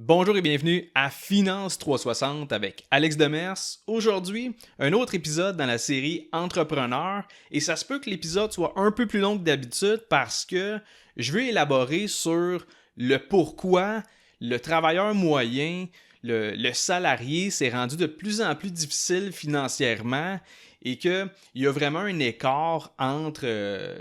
Bonjour et bienvenue à Finance 360 avec Alex Demers. Aujourd'hui, un autre épisode dans la série Entrepreneur et ça se peut que l'épisode soit un peu plus long que d'habitude parce que je veux élaborer sur le pourquoi le travailleur moyen, le salarié s'est rendu de plus en plus difficile financièrement et qu'il y a vraiment un écart entre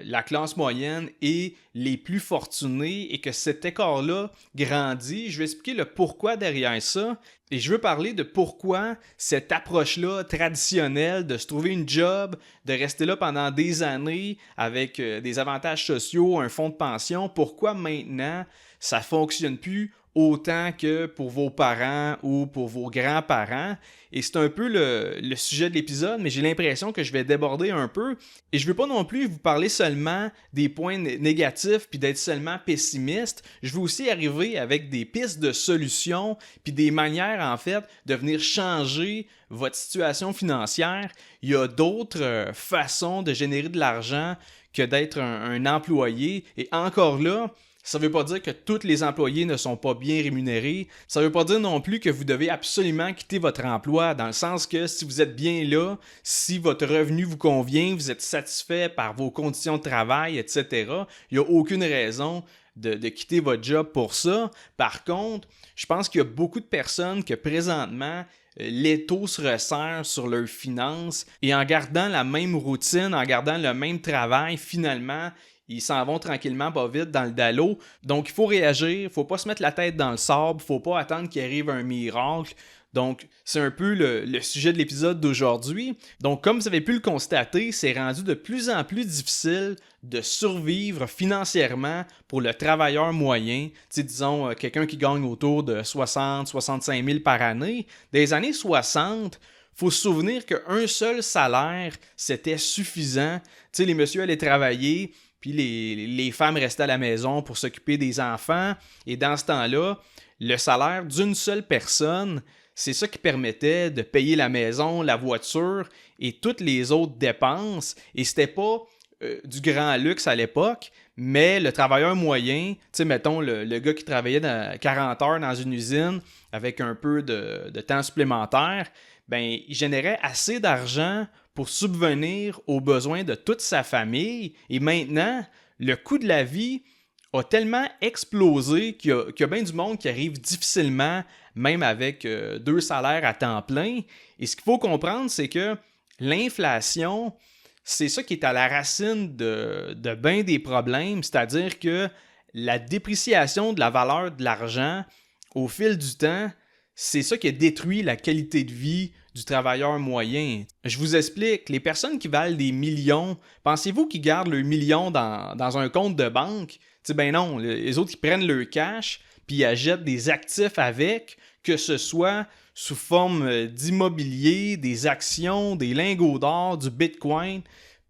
la classe moyenne et les plus fortunés et que cet écart-là grandit. Je vais expliquer le pourquoi derrière ça et je veux parler de pourquoi cette approche-là traditionnelle de se trouver une job, de rester là pendant des années avec des avantages sociaux, un fonds de pension, pourquoi maintenant ça ne fonctionne plus autant que pour vos parents ou pour vos grands-parents. Et c'est un peu le sujet de l'épisode, mais j'ai l'impression que je vais déborder un peu. Et je ne veux pas non plus vous parler seulement des points négatifs puis d'être seulement pessimiste. Je veux aussi arriver avec des pistes de solutions puis des manières, en fait, de venir changer votre situation financière. Il y a d'autres façons de générer de l'argent que d'être un employé. Et encore là, ça ne veut pas dire que tous les employés ne sont pas bien rémunérés. Ça ne veut pas dire non plus que vous devez absolument quitter votre emploi, dans le sens que si vous êtes bien là, si votre revenu vous convient, vous êtes satisfait par vos conditions de travail, etc., il n'y a aucune raison de quitter votre job pour ça. Par contre, je pense qu'il y a beaucoup de personnes que présentement, l'étau se resserre sur leurs finances et en gardant la même routine, en gardant le même travail, finalement, ils s'en vont tranquillement, pas vite, dans le dallo. Donc, il faut réagir, il ne faut pas se mettre la tête dans le sable, il ne faut pas attendre qu'il arrive un miracle. Donc, c'est un peu le sujet de l'épisode d'aujourd'hui. Donc, comme vous avez pu le constater, c'est rendu de plus en plus difficile de survivre financièrement pour le travailleur moyen. Disons, quelqu'un qui gagne autour de 60-65 000 par année. Dans les années 60, il faut se souvenir qu'un seul salaire, c'était suffisant. Les messieurs allaient travailler, puis les femmes restaient à la maison pour s'occuper des enfants. Et dans ce temps-là, le salaire d'une seule personne, c'est ça qui permettait de payer la maison, la voiture et toutes les autres dépenses. Et c'était pas du grand luxe à l'époque, mais le travailleur moyen, mettons le gars qui travaillait 40 heures dans une usine avec un peu de temps supplémentaire, ben, il générait assez d'argent pour subvenir aux besoins de toute sa famille. Et maintenant, le coût de la vie a tellement explosé qu'il y a bien du monde qui arrive difficilement, même avec 2 salaires à temps plein. Et ce qu'il faut comprendre, c'est que l'inflation, c'est ça qui est à la racine de bien des problèmes, c'est-à-dire que la dépréciation de la valeur de l'argent au fil du temps, c'est ça qui a détruit la qualité de vie du travailleur moyen. Je vous explique, les personnes qui valent des millions, pensez-vous qu'ils gardent leurs millions dans un compte de banque? Ben non, les autres ils prennent leur cash puis ils achètent des actifs avec, que ce soit sous forme d'immobilier, des actions, des lingots d'or, du bitcoin,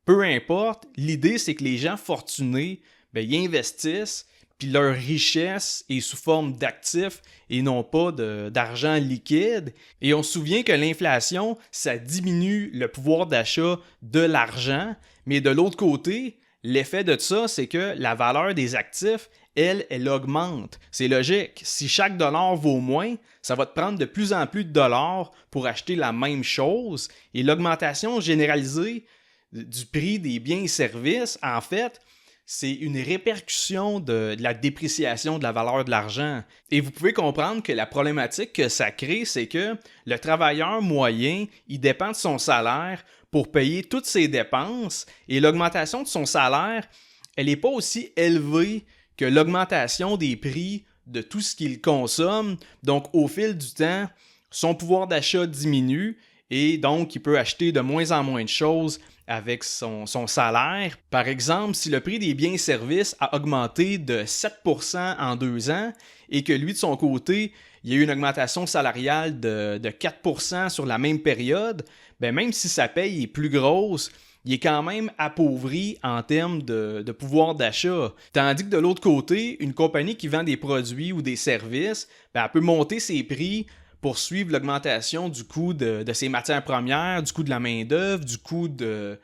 peu importe. L'idée c'est que les gens fortunés, ben, ils investissent puis leur richesse est sous forme d'actifs et non pas d'argent liquide. Et on se souvient que l'inflation, ça diminue le pouvoir d'achat de l'argent, mais de l'autre côté, l'effet de ça, c'est que la valeur des actifs, elle augmente. C'est logique. Si chaque dollar vaut moins, ça va te prendre de plus en plus de dollars pour acheter la même chose. Et l'augmentation généralisée du prix des biens et services, en fait, c'est une répercussion de la dépréciation de la valeur de l'argent. Et vous pouvez comprendre que la problématique que ça crée, c'est que le travailleur moyen, il dépend de son salaire pour payer toutes ses dépenses et l'augmentation de son salaire, elle n'est pas aussi élevée que l'augmentation des prix de tout ce qu'il consomme. Donc, au fil du temps, son pouvoir d'achat diminue et donc il peut acheter de moins en moins de choses avec son salaire. Par exemple, si le prix des biens et services a augmenté de 7% en 2 ans et que lui, de son côté, il y a eu une augmentation salariale de 4% sur la même période, ben même si sa paye est plus grosse, il est quand même appauvri en termes de pouvoir d'achat. Tandis que de l'autre côté, une compagnie qui vend des produits ou des services, ben elle peut monter ses prix pour suivre l'augmentation du coût de ses matières premières, du coût de la main-d'œuvre, du coût de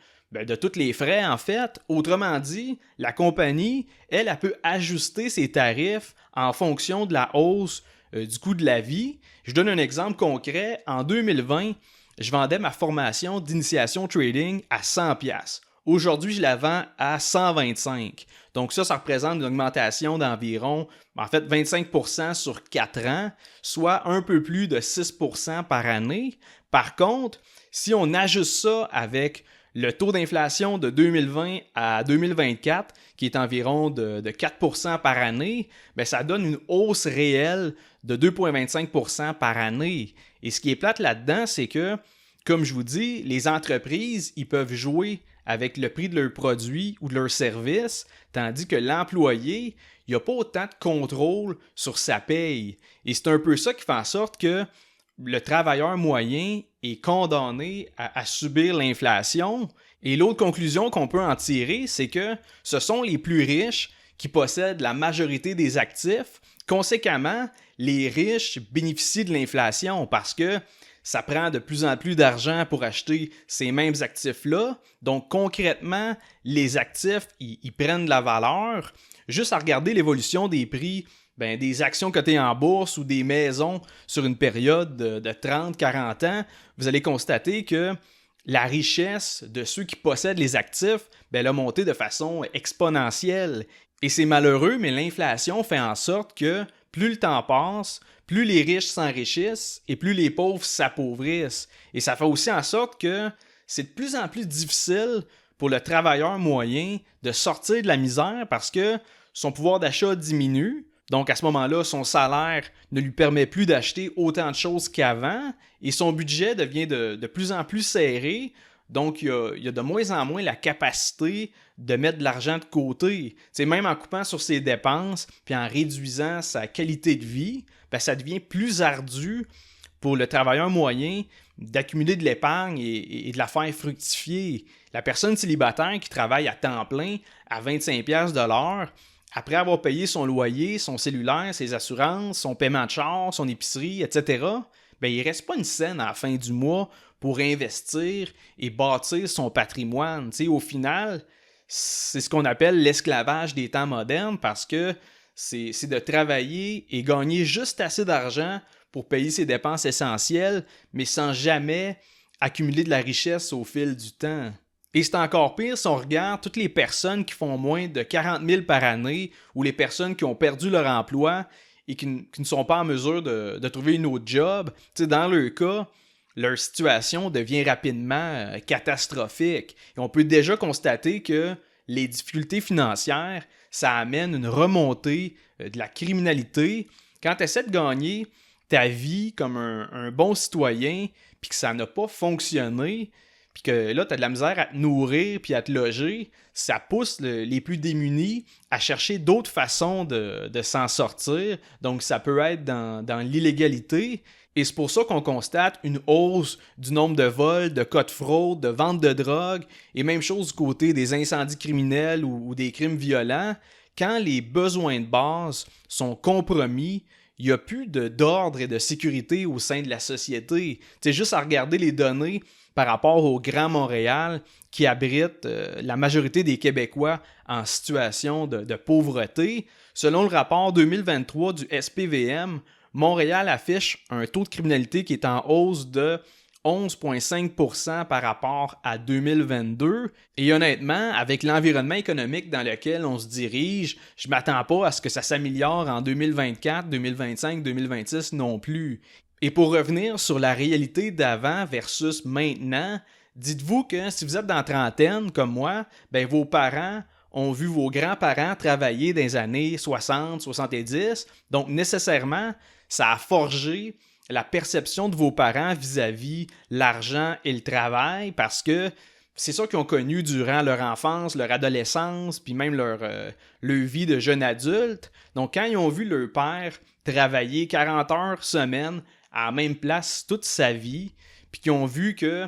tous les frais, en fait. Autrement dit, la compagnie, elle peut ajuster ses tarifs en fonction de la hausse du coût de la vie. Je donne un exemple concret. En 2020, je vendais ma formation d'initiation trading à 100$. Aujourd'hui, je la vends à 125$. Donc ça représente une augmentation d'environ, 25% sur 4 ans, soit un peu plus de 6% par année. Par contre, si on ajuste ça avec le taux d'inflation de 2020 à 2024, qui est environ de 4% par année, ça donne une hausse réelle de 2,25% par année. Et ce qui est plate là-dedans, c'est que, comme je vous dis, les entreprises, ils peuvent jouer avec le prix de leurs produits ou de leurs services, tandis que l'employé, il n'a pas autant de contrôle sur sa paye. Et c'est un peu ça qui fait en sorte que le travailleur moyen est condamné à subir l'inflation. Et l'autre conclusion qu'on peut en tirer, c'est que ce sont les plus riches qui possèdent la majorité des actifs. Conséquemment, les riches bénéficient de l'inflation parce que ça prend de plus en plus d'argent pour acheter ces mêmes actifs-là. Donc, concrètement, les actifs, ils prennent de la valeur. Juste à regarder l'évolution des prix des actions cotées en bourse ou des maisons sur une période de 30-40 ans, vous allez constater que la richesse de ceux qui possèdent les actifs elle a monté de façon exponentielle. Et c'est malheureux, mais l'inflation fait en sorte que plus le temps passe, plus les riches s'enrichissent et plus les pauvres s'appauvrissent. Et ça fait aussi en sorte que c'est de plus en plus difficile pour le travailleur moyen de sortir de la misère parce que son pouvoir d'achat diminue. Donc à ce moment-là, son salaire ne lui permet plus d'acheter autant de choses qu'avant et son budget devient de plus en plus serré. Donc, il y a de moins en moins la capacité de mettre de l'argent de côté. T'sais, même en coupant sur ses dépenses puis en réduisant sa qualité de vie, ça devient plus ardu pour le travailleur moyen d'accumuler de l'épargne et de la faire fructifier. La personne célibataire qui travaille à temps plein à 25$ de l'heure, après avoir payé son loyer, son cellulaire, ses assurances, son paiement de char, son épicerie, etc., il ne reste pas une scène à la fin du mois pour investir et bâtir son patrimoine. T'sais, au final, c'est ce qu'on appelle l'esclavage des temps modernes parce que c'est de travailler et gagner juste assez d'argent pour payer ses dépenses essentielles, mais sans jamais accumuler de la richesse au fil du temps. Et c'est encore pire si on regarde toutes les personnes qui font moins de 40 000 par année ou les personnes qui ont perdu leur emploi et qui ne sont pas en mesure de trouver une autre job. T'sais, dans leur cas, leur situation devient rapidement catastrophique. Et on peut déjà constater que les difficultés financières, ça amène une remontée de la criminalité. Quand tu essaies de gagner ta vie comme un bon citoyen, puis que ça n'a pas fonctionné, puis que là, tu as de la misère à te nourrir puis à te loger, ça pousse les plus démunis à chercher d'autres façons de s'en sortir. Donc, ça peut être dans l'illégalité. Et c'est pour ça qu'on constate une hausse du nombre de vols, de cas de fraude, de vente de drogue, et même chose du côté des incendies criminels ou des crimes violents. Quand les besoins de base sont compromis, il n'y a plus d'ordre et de sécurité au sein de la société. C'est juste à regarder les données par rapport au Grand Montréal qui abrite la majorité des Québécois en situation de pauvreté. Selon le rapport 2023 du SPVM, Montréal affiche un taux de criminalité qui est en hausse de 11,5% par rapport à 2022. Et honnêtement, avec l'environnement économique dans lequel on se dirige, je ne m'attends pas à ce que ça s'améliore en 2024, 2025, 2026 non plus. Et pour revenir sur la réalité d'avant versus maintenant, dites-vous que si vous êtes dans la trentaine comme moi, vos parents ont vu vos grands-parents travailler dans les années 60, 70. Donc nécessairement, ça a forgé la perception de vos parents vis-à-vis l'argent et le travail parce que c'est ça qu'ils ont connu durant leur enfance, leur adolescence, puis même leur vie de jeune adulte. Donc quand ils ont vu leur père travailler 40 heures semaine à la même place toute sa vie, puis qu'ils ont vu que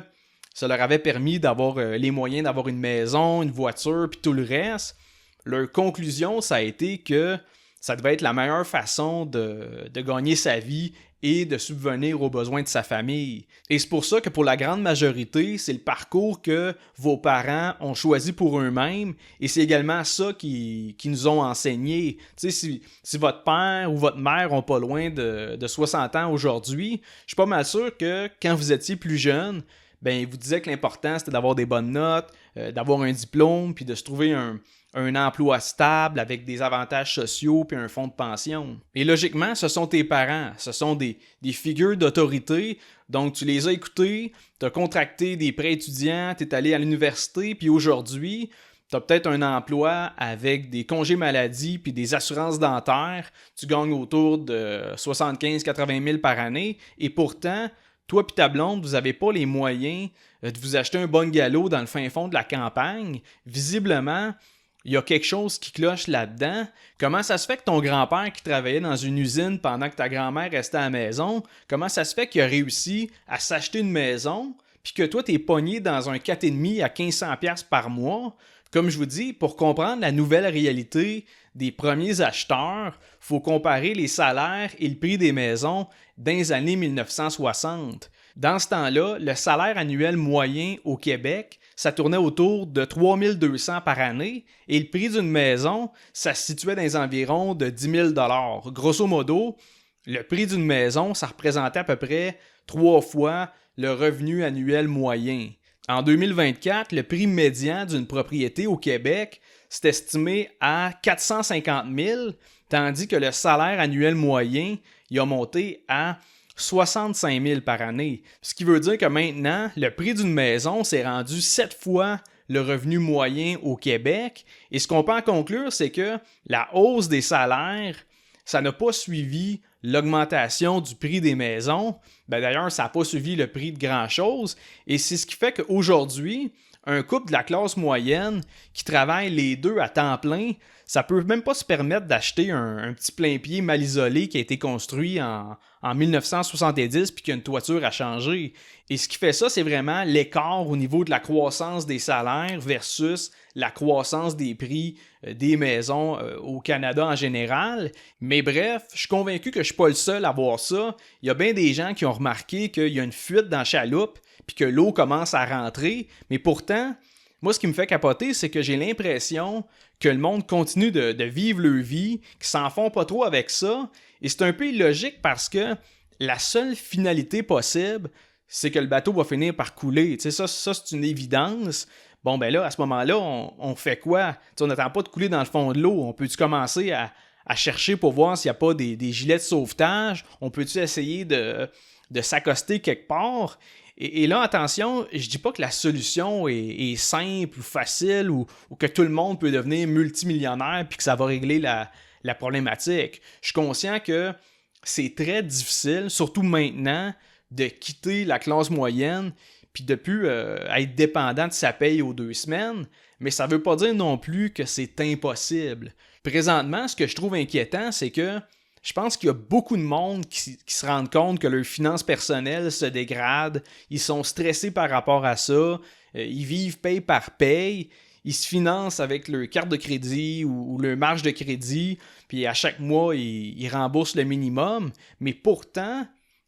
ça leur avait permis d'avoir les moyens d'avoir une maison, une voiture, puis tout le reste, leur conclusion, ça a été que ça devait être la meilleure façon de gagner sa vie et de subvenir aux besoins de sa famille. Et c'est pour ça que pour la grande majorité, c'est le parcours que vos parents ont choisi pour eux-mêmes et c'est également ça qui nous ont enseigné. Tu sais, si votre père ou votre mère ont pas loin de 60 ans aujourd'hui, je suis pas mal sûr que quand vous étiez plus jeune, ben, il vous disait que l'important c'était d'avoir des bonnes notes, d'avoir un diplôme, puis de se trouver un emploi stable avec des avantages sociaux puis un fonds de pension. Et logiquement, ce sont tes parents, ce sont des figures d'autorité, donc tu les as écoutés, tu as contracté des prêts étudiants, tu es allé à l'université, puis aujourd'hui, tu as peut-être un emploi avec des congés maladie puis des assurances dentaires, tu gagnes autour de 75-80 000 par année, et pourtant, toi et ta blonde, vous n'avez pas les moyens de vous acheter un bungalow dans le fin fond de la campagne. Visiblement, il y a quelque chose qui cloche là-dedans. Comment ça se fait que ton grand-père qui travaillait dans une usine pendant que ta grand-mère restait à la maison, comment ça se fait qu'il a réussi à s'acheter une maison, puis que toi, t'es pogné dans un 4,5 à 1500$ par mois? Comme je vous dis, pour comprendre la nouvelle réalité des premiers acheteurs, il faut comparer les salaires et le prix des maisons dans les années 1960. Dans ce temps-là, le salaire annuel moyen au Québec, ça tournait autour de 3 200 par année et le prix d'une maison, ça se situait dans les environs de 10 000 $. Grosso modo, le prix d'une maison, ça représentait à peu près 3 fois le revenu annuel moyen. En 2024, le prix médian d'une propriété au Québec, c'est estimé à 450 000, tandis que le salaire annuel moyen, il a monté à 65 000 par année. Ce qui veut dire que maintenant, le prix d'une maison s'est rendu 7 fois le revenu moyen au Québec. Et ce qu'on peut en conclure, c'est que la hausse des salaires, ça n'a pas suivi l'augmentation du prix des maisons. D'ailleurs, ça n'a pas suivi le prix de grand-chose. Et c'est ce qui fait qu'aujourd'hui, un couple de la classe moyenne qui travaille les deux à temps plein, ça peut même pas se permettre d'acheter un petit plein-pied mal isolé qui a été construit en 1970 puis qui a une toiture à changer. Et ce qui fait ça, c'est vraiment l'écart au niveau de la croissance des salaires versus la croissance des prix des maisons au Canada en général. Mais bref, je suis convaincu que je suis pas le seul à voir ça. Il y a bien des gens qui ont remarqué qu'il y a une fuite dans la chaloupe puis que l'eau commence à rentrer. Mais pourtant, moi, ce qui me fait capoter, c'est que j'ai l'impression que le monde continue de vivre leur vie, qu'ils s'en font pas trop avec ça. Et c'est un peu illogique parce que la seule finalité possible, c'est que le bateau va finir par couler. Tu sais, ça c'est une évidence. Bon, ben là, à ce moment-là, on fait quoi? Tu sais, on n'attend pas de couler dans le fond de l'eau. On peut-tu commencer à chercher pour voir s'il n'y a pas des gilets de sauvetage? On peut-tu essayer de s'accoster quelque part? Et là, attention, je dis pas que la solution est simple ou facile ou que tout le monde peut devenir multimillionnaire puis que ça va régler la problématique. Je suis conscient que c'est très difficile, surtout maintenant, de quitter la classe moyenne puis de plus être dépendant de sa paye aux 2 semaines, mais ça veut pas dire non plus que c'est impossible. Présentement, ce que je trouve inquiétant, c'est que je pense qu'il y a beaucoup de monde qui se rendent compte que leurs finances personnelles se dégradent, ils sont stressés par rapport à ça, ils vivent paye par paye, ils se financent avec leur carte de crédit ou leur marge de crédit, puis à chaque mois, ils remboursent le minimum, mais pourtant,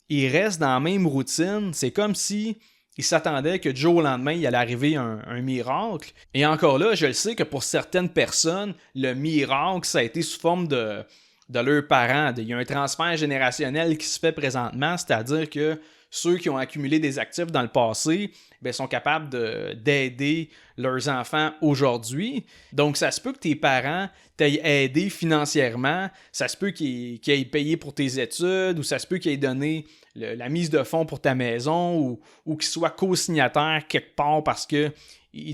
ils restent dans la même routine. C'est comme si ils s'attendaient que du jour au lendemain, il allait arriver un miracle. Et encore là, je le sais que pour certaines personnes, le miracle, ça a été sous forme de leurs parents. Il y a un transfert générationnel qui se fait présentement, c'est-à-dire que ceux qui ont accumulé des actifs dans le passé sont capables d'aider leurs enfants aujourd'hui. Donc, ça se peut que tes parents t'aient aidé financièrement, ça se peut qu'ils aient payé pour tes études, ou ça se peut qu'ils aient donné la mise de fonds pour ta maison, ou qu'ils soient co-signataires quelque part parce qu'il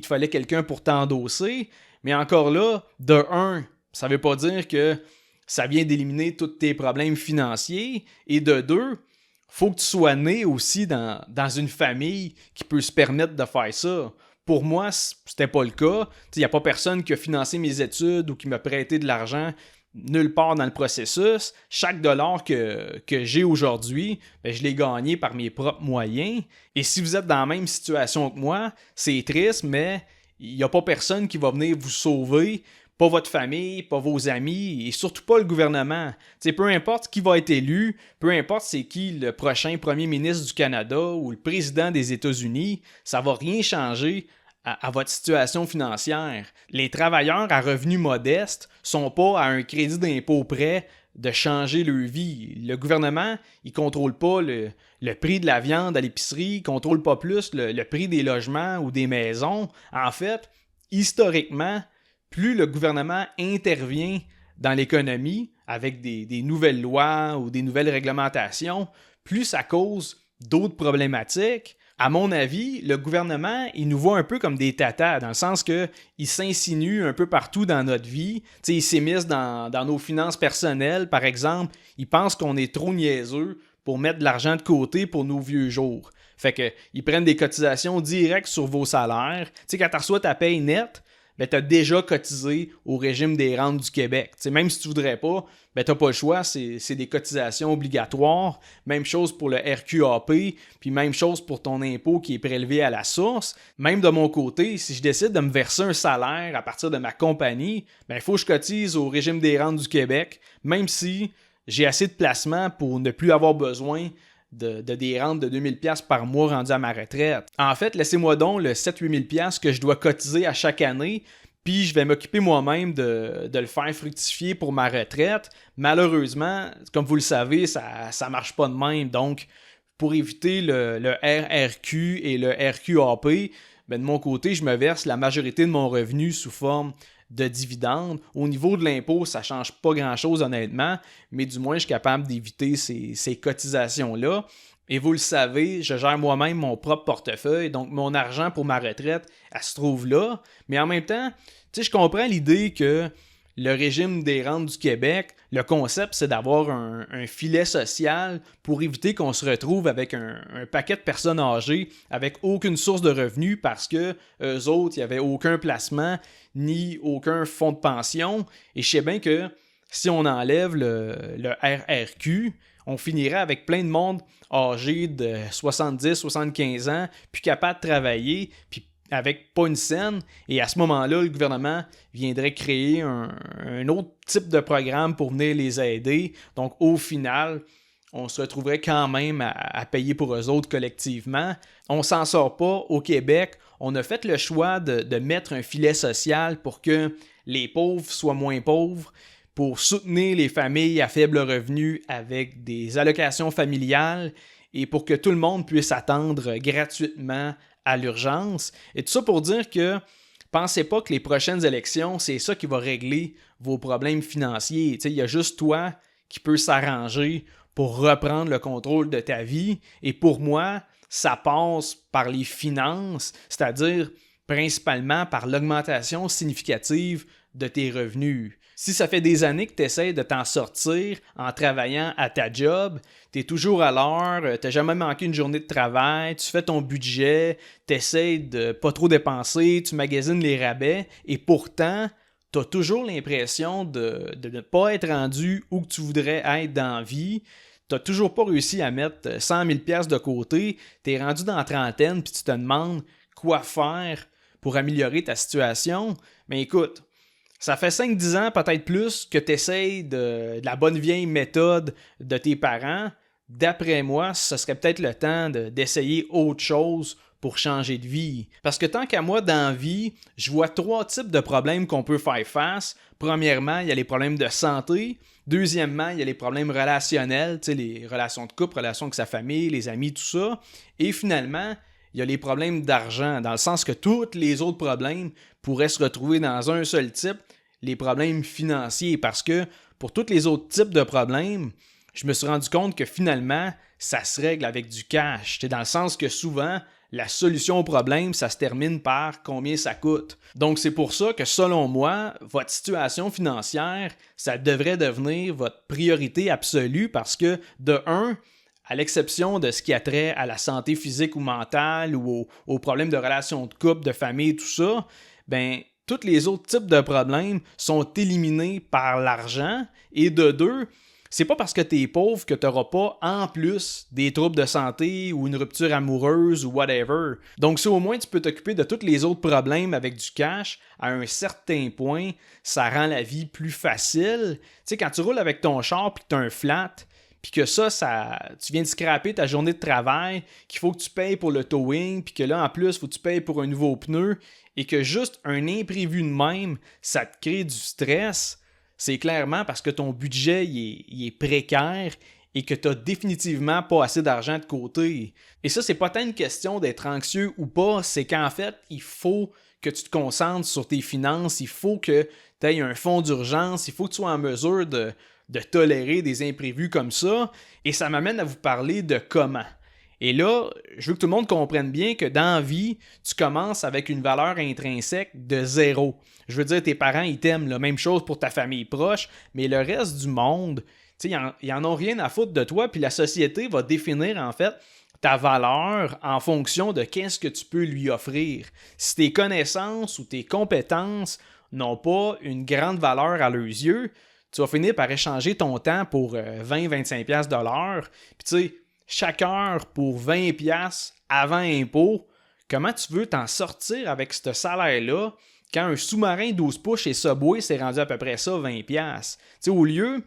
te fallait quelqu'un pour t'endosser. Mais encore là, de un, ça ne veut pas dire que ça vient d'éliminer tous tes problèmes financiers. Et de deux, faut que tu sois né aussi dans une famille qui peut se permettre de faire ça. Pour moi, c'était pas le cas. Il n'y a pas personne qui a financé mes études ou qui m'a prêté de l'argent nulle part dans le processus. Chaque dollar que j'ai aujourd'hui, je l'ai gagné par mes propres moyens. Et si vous êtes dans la même situation que moi, c'est triste, mais il n'y a pas personne qui va venir vous sauver Pas votre famille, pas vos amis et surtout pas le gouvernement. T'sais, peu importe qui va être élu, peu importe c'est qui le prochain premier ministre du Canada ou le président des États-Unis, ça va rien changer à votre situation financière. Les travailleurs à revenus modestes sont pas à un crédit d'impôt près de changer leur vie. Le gouvernement, il contrôle pas le prix de la viande à l'épicerie, il contrôle pas plus le prix des logements ou des maisons. En fait, historiquement, plus le gouvernement intervient dans l'économie avec des nouvelles lois ou des nouvelles réglementations, plus ça cause d'autres problématiques. À mon avis, le gouvernement, il nous voit un peu comme des tatas, dans le sens qu'il s'insinue un peu partout dans notre vie. T'sais, il s'immisce dans nos finances personnelles, par exemple. Il pense qu'on est trop niaiseux pour mettre de l'argent de côté pour nos vieux jours. Fait que ils prennent des cotisations directes sur vos salaires. T'sais, quand tu reçois ta paye nette, ben, tu as déjà cotisé au régime des rentes du Québec. T'sais, même si tu voudrais pas, ben, tu n'as pas le choix, c'est des cotisations obligatoires. Même chose pour le RQAP, puis même chose pour ton impôt qui est prélevé à la source. Même de mon côté, si je décide de me verser un salaire à partir de ma compagnie, ben, il faut que je cotise au régime des rentes du Québec, même si j'ai assez de placements pour ne plus avoir besoin de des rentes de 2000$ par mois rendues à ma retraite. En fait, laissez-moi donc le 7-8 000$ que je dois cotiser à chaque année, puis je vais m'occuper moi-même de le faire fructifier pour ma retraite. Malheureusement, comme vous le savez, ça marche pas de même. Donc, pour éviter le RRQ et le RQAP, ben de mon côté, je me verse la majorité de mon revenu sous forme de dividendes. Au niveau de l'impôt, ça ne change pas grand-chose honnêtement, mais du moins, je suis capable d'éviter ces cotisations-là. Et vous le savez, je gère moi-même mon propre portefeuille, donc mon argent pour ma retraite, elle se trouve là. Mais en même temps, je comprends l'idée que le régime des rentes du Québec, le concept, c'est d'avoir un filet social pour éviter qu'on se retrouve avec un paquet de personnes âgées avec aucune source de revenus parce que eux autres, il n'y avait aucun placement ni aucun fonds de pension. Et je sais bien que si on enlève le RRQ, on finirait avec plein de monde âgé de 70-75 ans, puis capable de travailler, puis avec pas une scène, et à ce moment-là, le gouvernement viendrait créer un autre type de programme pour venir les aider. Donc, au final, on se retrouverait quand même à payer pour eux autres collectivement. On s'en sort pas au Québec. On a fait le choix de mettre un filet social pour que les pauvres soient moins pauvres, pour soutenir les familles à faible revenu avec des allocations familiales et pour que tout le monde puisse attendre gratuitement à l'urgence. Et tout ça pour dire que pensez pas que les prochaines élections, c'est ça qui va régler vos problèmes financiers. Il y a juste toi qui peux s'arranger pour reprendre le contrôle de ta vie. Et pour moi, ça passe par les finances, c'est-à-dire principalement par l'augmentation significative de tes revenus. Si ça fait des années que tu essaies de t'en sortir en travaillant à ta job, tu es toujours à l'heure, tu n'as jamais manqué une journée de travail, tu fais ton budget, tu essaies de pas trop dépenser, tu magasines les rabais et pourtant, tu as toujours l'impression de ne pas être rendu où que tu voudrais être dans la vie. Tu n'as toujours pas réussi à mettre 100 000$ de côté, tu es rendu dans la trentaine puis tu te demandes quoi faire pour améliorer ta situation. Mais écoute, ça fait 5-10 ans, peut-être plus, que tu essayes de la bonne vieille méthode de tes parents. D'après moi, ce serait peut-être le temps d'essayer autre chose pour changer de vie. Parce que tant qu'à moi, dans la vie, je vois 3 types de problèmes qu'on peut faire face. Premièrement, il y a les problèmes de santé. Deuxièmement, il y a les problèmes relationnels, les relations de couple, relations avec sa famille, les amis, tout ça. Et finalement, il y a les problèmes d'argent, dans le sens que tous les autres problèmes pourraient se retrouver dans un seul type, les problèmes financiers. Parce que pour tous les autres types de problèmes, je me suis rendu compte que finalement, ça se règle avec du cash. Dans le sens que souvent, la solution au problème, ça se termine par combien ça coûte. Donc c'est pour ça que selon moi, votre situation financière, ça devrait devenir votre priorité absolue parce que de un, à l'exception de ce qui a trait à la santé physique ou mentale ou aux problèmes de relations de couple, de famille, tout ça, ben tous les autres types de problèmes sont éliminés par l'argent. Et de deux, C'est pas parce que t'es pauvre que t'auras pas, en plus, des troubles de santé ou une rupture amoureuse ou whatever. Donc, si au moins tu peux t'occuper de tous les autres problèmes avec du cash, à un certain point, ça rend la vie plus facile. Tu sais, quand tu roules avec ton char puis que t'as un flat, puis que tu viens de scraper ta journée de travail, qu'il faut que tu payes pour le towing, puis que là, en plus, il faut que tu payes pour un nouveau pneu, et que juste un imprévu de même, ça te crée du stress, c'est clairement parce que ton budget il est précaire et que tu n'as définitivement pas assez d'argent de côté. Et ça, c'est pas tant une question d'être anxieux ou pas, c'est qu'en fait, il faut que tu te concentres sur tes finances, il faut que tu aies un fonds d'urgence, il faut que tu sois en mesure de tolérer des imprévus comme ça. Et ça m'amène à vous parler de comment. Et là, je veux que tout le monde comprenne bien que dans la vie, tu commences avec une valeur intrinsèque de 0. Je veux dire, tes parents, ils t'aiment, la même chose pour ta famille proche, mais le reste du monde, tu sais, ils en ont rien à foutre de toi, puis la société va définir, en fait, ta valeur en fonction de qu'est-ce que tu peux lui offrir. Si tes connaissances ou tes compétences n'ont pas une grande valeur à leurs yeux, tu vas finir par échanger ton temps pour 20-25$ de l'heure. Puis tu sais, chaque heure pour 20$ avant impôt, comment tu veux t'en sortir avec ce salaire-là quand un sous-marin 12 pouces chez Subway s'est rendu à peu près ça, 20$? Tu sais, au lieu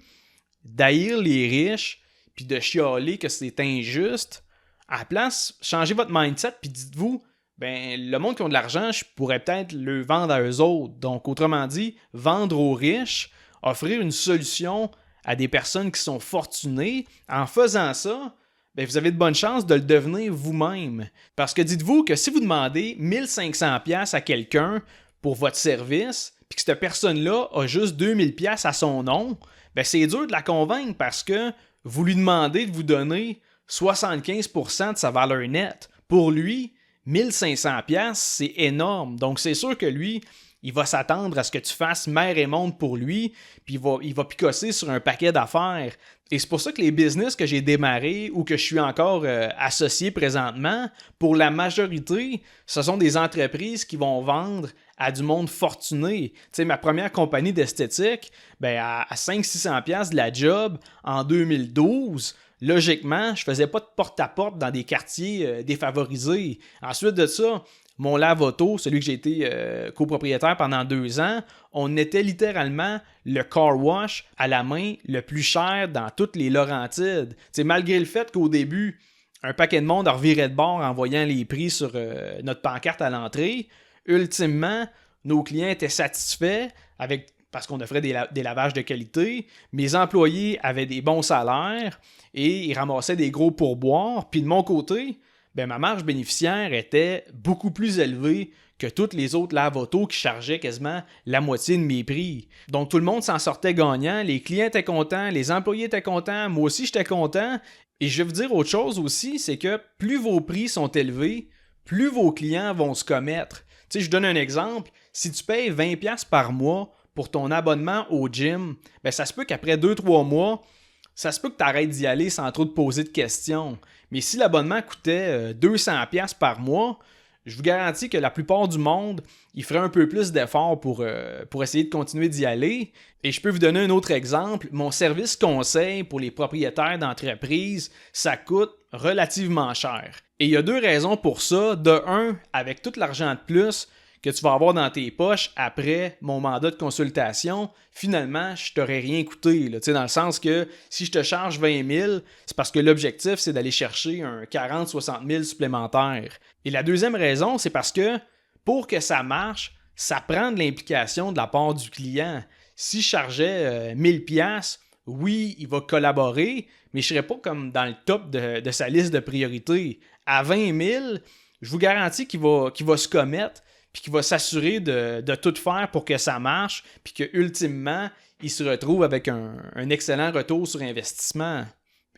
d'haïr les riches puis de chialer que c'est injuste, à la place, changez votre mindset puis dites-vous, ben, le monde qui a de l'argent, je pourrais peut-être le vendre à eux autres. Donc, autrement dit, vendre aux riches, offrir une solution à des personnes qui sont fortunées. En faisant ça, ben vous avez de bonnes chances de le devenir vous-même. Parce que dites-vous que si vous demandez 1500$ à quelqu'un pour votre service, puis que cette personne-là a juste 2000$ à son nom, ben c'est dur de la convaincre parce que vous lui demandez de vous donner 75% de sa valeur nette. Pour lui, 1500$, c'est énorme. Donc c'est sûr que lui, il va s'attendre à ce que tu fasses mer et monde pour lui, puis il va picosser sur un paquet d'affaires. Et c'est pour ça que les business que j'ai démarrés ou que je suis encore associé présentement, pour la majorité, ce sont des entreprises qui vont vendre à du monde fortuné. Tu sais, ma première compagnie d'esthétique, ben à 500-600$ de la job en 2012, logiquement, je faisais pas de porte-à-porte dans des quartiers défavorisés. Ensuite de ça, mon lave-auto, celui que j'ai été copropriétaire pendant 2 ans, on était littéralement le car wash à la main le plus cher dans toutes les Laurentides. T'sais, malgré le fait qu'au début, un paquet de monde a reviré de bord en voyant les prix sur notre pancarte à l'entrée, ultimement, nos clients étaient satisfaits parce qu'on offrait des lavages de qualité. Mes employés avaient des bons salaires et ils ramassaient des gros pourboires. Puis de mon côté, ben, ma marge bénéficiaire était beaucoup plus élevée que toutes les autres lave-autos qui chargeaient quasiment la moitié de mes prix. Donc tout le monde s'en sortait gagnant, les clients étaient contents, les employés étaient contents, moi aussi j'étais content. Et je vais vous dire autre chose aussi, c'est que plus vos prix sont élevés, plus vos clients vont se commettre. Tu sais, je donne un exemple, si tu payes 20$ par mois pour ton abonnement au gym, ben ça se peut qu'après 2-3 mois, ça se peut que tu arrêtes d'y aller sans trop te poser de questions. Mais si l'abonnement coûtait 200$ par mois, je vous garantis que la plupart du monde, ils feraient un peu plus d'efforts pour essayer de continuer d'y aller. Et je peux vous donner un autre exemple. Mon service conseil pour les propriétaires d'entreprises, ça coûte relativement cher. Et il y a 2 raisons pour ça. De un, avec tout l'argent de plus que tu vas avoir dans tes poches après mon mandat de consultation, finalement, je t'aurais rien coûté. Là, dans le sens que si je te charge 20 000, c'est parce que l'objectif, c'est d'aller chercher un 40-60 000 supplémentaires. Et la deuxième raison, c'est parce que pour que ça marche, ça prend de l'implication de la part du client. Si je chargeais 1000$, oui, il va collaborer, mais je ne serais pas comme dans le top de sa liste de priorités. À 20 000, je vous garantis qu'il va se commettre, puis qu'il va s'assurer de tout faire pour que ça marche, puis qu'ultimement, il se retrouve avec un excellent retour sur investissement.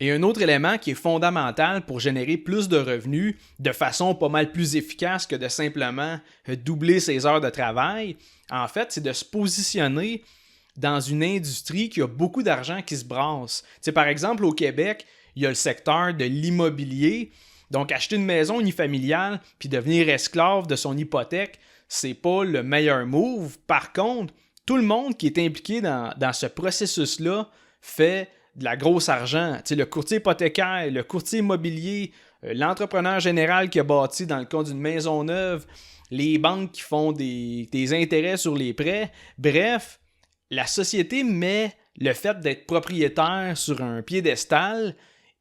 Et un autre élément qui est fondamental pour générer plus de revenus de façon pas mal plus efficace que de simplement doubler ses heures de travail, en fait, c'est de se positionner dans une industrie qui a beaucoup d'argent qui se brasse. Tu sais, par exemple, au Québec, il y a le secteur de l'immobilier. Donc, acheter une maison unifamiliale puis devenir esclave de son hypothèque, c'est pas le meilleur move. Par contre, tout le monde qui est impliqué dans ce processus-là fait de la grosse argent. Tu sais, le courtier hypothécaire, le courtier immobilier, l'entrepreneur général qui a bâti dans le cas d'une maison neuve, les banques qui font des intérêts sur les prêts. Bref, la société met le fait d'être propriétaire sur un piédestal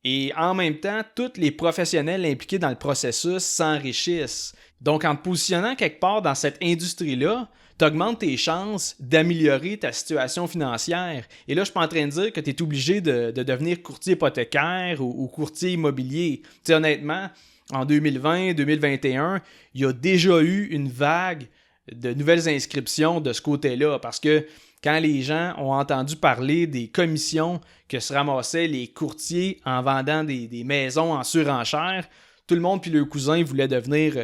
et en même temps, tous les professionnels impliqués dans le processus s'enrichissent. Donc, en te positionnant quelque part dans cette industrie-là, tu augmentes tes chances d'améliorer ta situation financière. Et là, je ne suis pas en train de dire que tu es obligé de devenir courtier hypothécaire ou courtier immobilier. Tu sais, honnêtement, en 2020-2021, il y a déjà eu une vague de nouvelles inscriptions de ce côté-là parce que quand les gens ont entendu parler des commissions que se ramassaient les courtiers en vendant des maisons en surenchère, tout le monde puis le cousin voulait devenir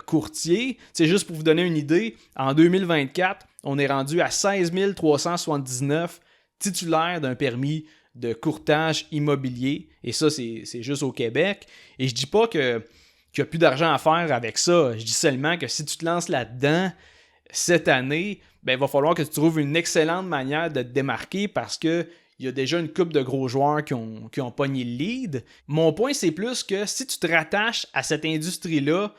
courtier. C'est juste pour vous donner une idée, en 2024, on est rendu à 16 379 titulaires d'un permis de courtage immobilier. Et ça, c'est juste au Québec. Et je dis pas qu'il n'y a plus d'argent à faire avec ça. Je dis seulement que si tu te lances là-dedans cette année, ben, il va falloir que tu trouves une excellente manière de te démarquer parce que il y a déjà une couple de gros joueurs qui ont pogné le lead. Mon point, c'est plus que si tu te rattaches à cette industrie-là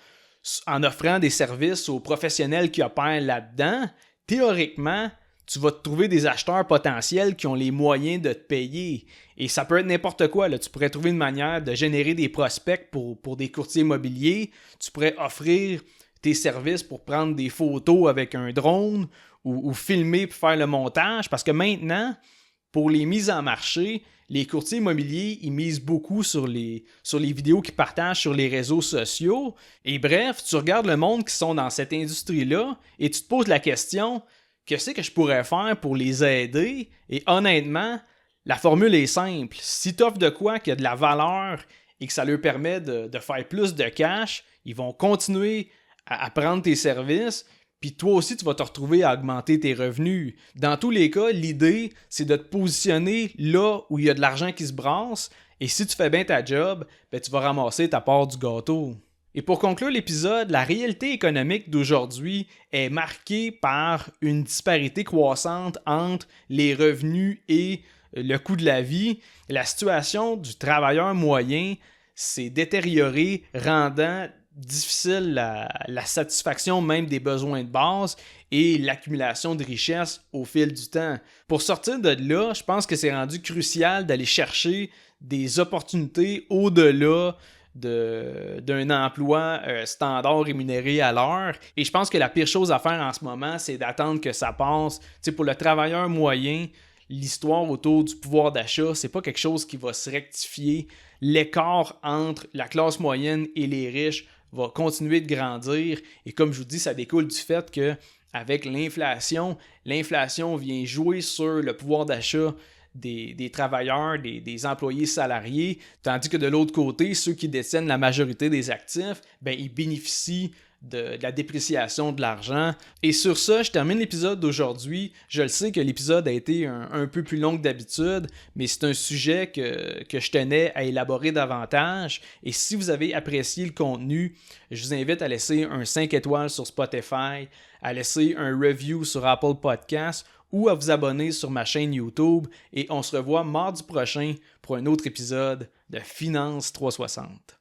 en offrant des services aux professionnels qui opèrent là-dedans, théoriquement, tu vas te trouver des acheteurs potentiels qui ont les moyens de te payer. Et ça peut être n'importe quoi. Là. Tu pourrais trouver une manière de générer des prospects pour des courtiers immobiliers. Tu pourrais offrir tes services pour prendre des photos avec un drone ou filmer pour faire le montage. Parce que maintenant, pour les mises en marché, les courtiers immobiliers, ils misent beaucoup sur les vidéos qu'ils partagent sur les réseaux sociaux. Et bref, tu regardes le monde qui sont dans cette industrie-là et tu te poses la question, qu'est-ce que je pourrais faire pour les aider? Et honnêtement, la formule est simple. Si tu offres de quoi qui a de la valeur et que ça leur permet de faire plus de cash, ils vont continuer à prendre tes services. Puis toi aussi, tu vas te retrouver à augmenter tes revenus. Dans tous les cas, l'idée, c'est de te positionner là où il y a de l'argent qui se brasse. Et si tu fais bien ta job, ben, tu vas ramasser ta part du gâteau. Et pour conclure l'épisode, la réalité économique d'aujourd'hui est marquée par une disparité croissante entre les revenus et le coût de la vie. La situation du travailleur moyen s'est détériorée, rendant difficile la satisfaction même des besoins de base et l'accumulation de richesses au fil du temps. Pour sortir de là, je pense que c'est rendu crucial d'aller chercher des opportunités au-delà d'un emploi standard rémunéré à l'heure. Et je pense que la pire chose à faire en ce moment, c'est d'attendre que ça passe. Tu sais, pour le travailleur moyen, l'histoire autour du pouvoir d'achat, c'est pas quelque chose qui va se rectifier. L'écart entre la classe moyenne et les riches va continuer de grandir. Et comme je vous dis, ça découle du fait que avec l'inflation vient jouer sur le pouvoir d'achat des travailleurs, des employés salariés, tandis que de l'autre côté, ceux qui détiennent la majorité des actifs, ben, ils bénéficient de la dépréciation de l'argent. Et sur ça, je termine l'épisode d'aujourd'hui. Je le sais que l'épisode a été un peu plus long que d'habitude, mais c'est un sujet que je tenais à élaborer davantage. Et si vous avez apprécié le contenu, je vous invite à laisser un 5 étoiles sur Spotify, à laisser un review sur Apple Podcasts ou à vous abonner sur ma chaîne YouTube. Et on se revoit mardi prochain pour un autre épisode de Finance 360.